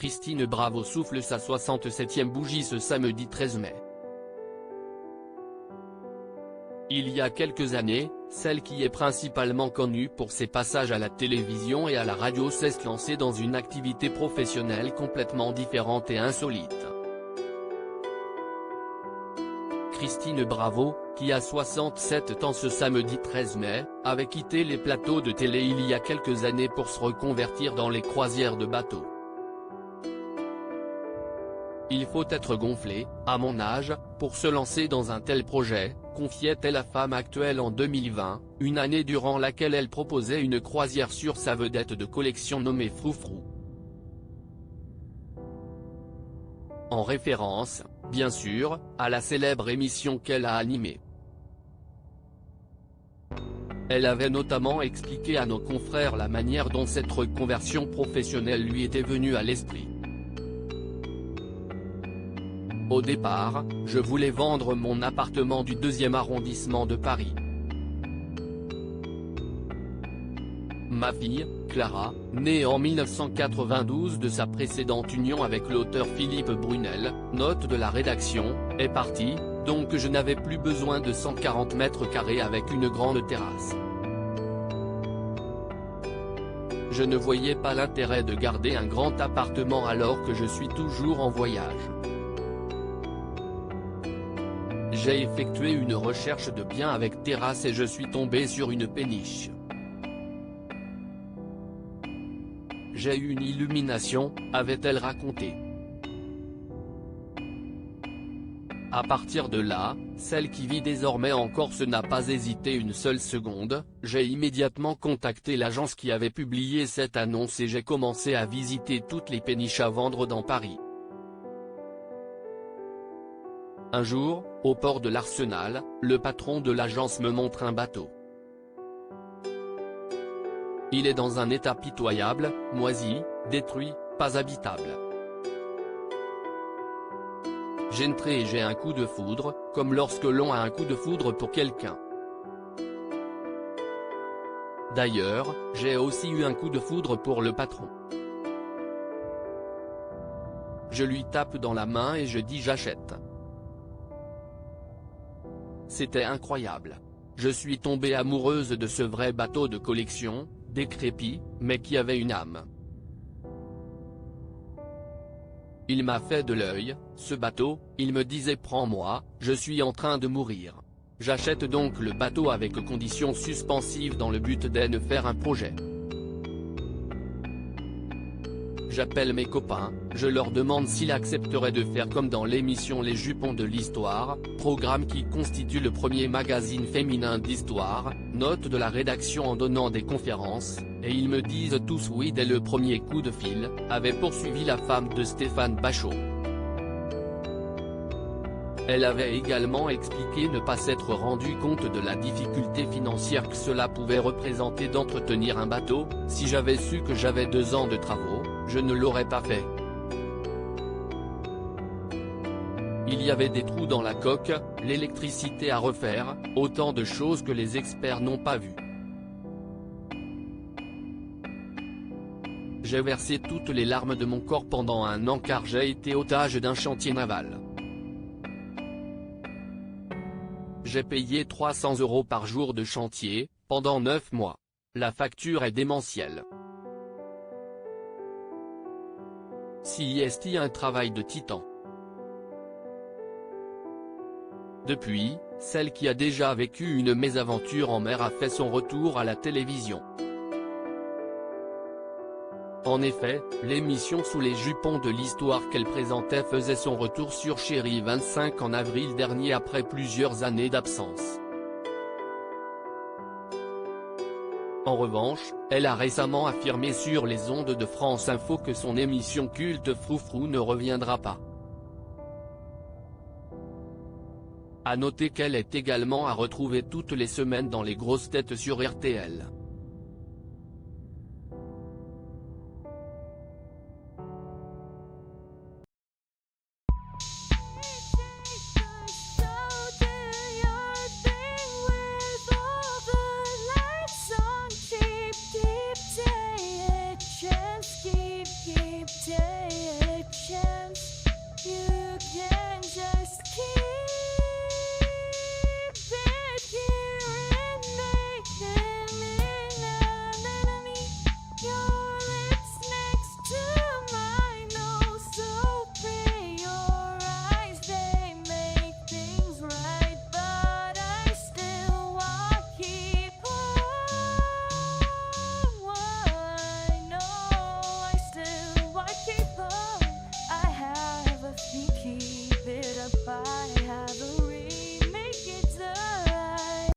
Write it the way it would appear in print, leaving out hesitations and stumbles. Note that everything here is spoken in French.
Christine Bravo souffle sa 67e bougie ce samedi 13 mai. Il y a quelques années, celle qui est principalement connue pour ses passages à la télévision et à la radio s'est lancée dans une activité professionnelle complètement différente et insolite. Christine Bravo, qui a 67 ans ce samedi 13 mai, avait quitté les plateaux de télé il y a quelques années pour se reconvertir dans les croisières de bateaux. Il faut être gonflé, à mon âge, pour se lancer dans un tel projet, confiait-elle à Femme Actuelle en 2020, une année durant laquelle elle proposait une croisière sur sa vedette de collection nommée Froufrou. En référence, bien sûr, à la célèbre émission qu'elle a animée. Elle avait notamment expliqué à nos confrères la manière dont cette reconversion professionnelle lui était venue à l'esprit. Au départ, je voulais vendre mon appartement du 2e arrondissement de Paris. Ma fille, Clara, née en 1992 de sa précédente union avec l'auteur Philippe Brunel, note de la rédaction, est partie, donc je n'avais plus besoin de 140 mètres carrés avec une grande terrasse. Je ne voyais pas l'intérêt de garder un grand appartement alors que je suis toujours en voyage. J'ai effectué une recherche de biens avec terrasse et je suis tombé sur une péniche. J'ai eu une illumination, avait-elle raconté. À partir de là, celle qui vit désormais en Corse n'a pas hésité une seule seconde, j'ai immédiatement contacté l'agence qui avait publié cette annonce et j'ai commencé à visiter toutes les péniches à vendre dans Paris. Un jour, au port de l'Arsenal, le patron de l'agence me montre un bateau. Il est dans un état pitoyable, moisi, détruit, pas habitable. J'entre et j'ai un coup de foudre, comme lorsque l'on a un coup de foudre pour quelqu'un. D'ailleurs, j'ai aussi eu un coup de foudre pour le patron. Je lui tape dans la main et je dis j'achète. C'était incroyable. Je suis tombée amoureuse de ce vrai bateau de collection, décrépit, mais qui avait une âme. Il m'a fait de l'œil, ce bateau, il me disait prends-moi, je suis en train de mourir. J'achète donc le bateau avec conditions suspensives dans le but d'en faire un projet. J'appelle mes copains, je leur demande s'ils accepteraient de faire comme dans l'émission Les Jupons de l'Histoire, programme qui constitue le premier magazine féminin d'histoire, note de la rédaction en donnant des conférences, et ils me disent tous oui dès le premier coup de fil, avait poursuivi la femme de Stéphane Bachot. Elle avait également expliqué ne pas s'être rendu compte de la difficulté financière que cela pouvait représenter d'entretenir un bateau. Si j'avais su que j'avais 2 ans de travaux, je ne l'aurais pas fait. Il y avait des trous dans la coque, l'électricité à refaire, autant de choses que les experts n'ont pas vues. J'ai versé toutes les larmes de mon corps pendant 1 an car j'ai été otage d'un chantier naval. J'ai payé 300 € par jour de chantier, pendant 9 mois. La facture est démentielle. C'est un travail de titan. Depuis, celle qui a déjà vécu une mésaventure en mer a fait son retour à la télévision. En effet, l'émission Sous les jupons de l'Histoire qu'elle présentait faisait son retour sur Chérie 25 en avril dernier après plusieurs années d'absence. En revanche, elle a récemment affirmé sur les ondes de France Info que son émission culte Froufrou ne reviendra pas. À noter qu'elle est également à retrouver toutes les semaines dans les grosses têtes sur RTL.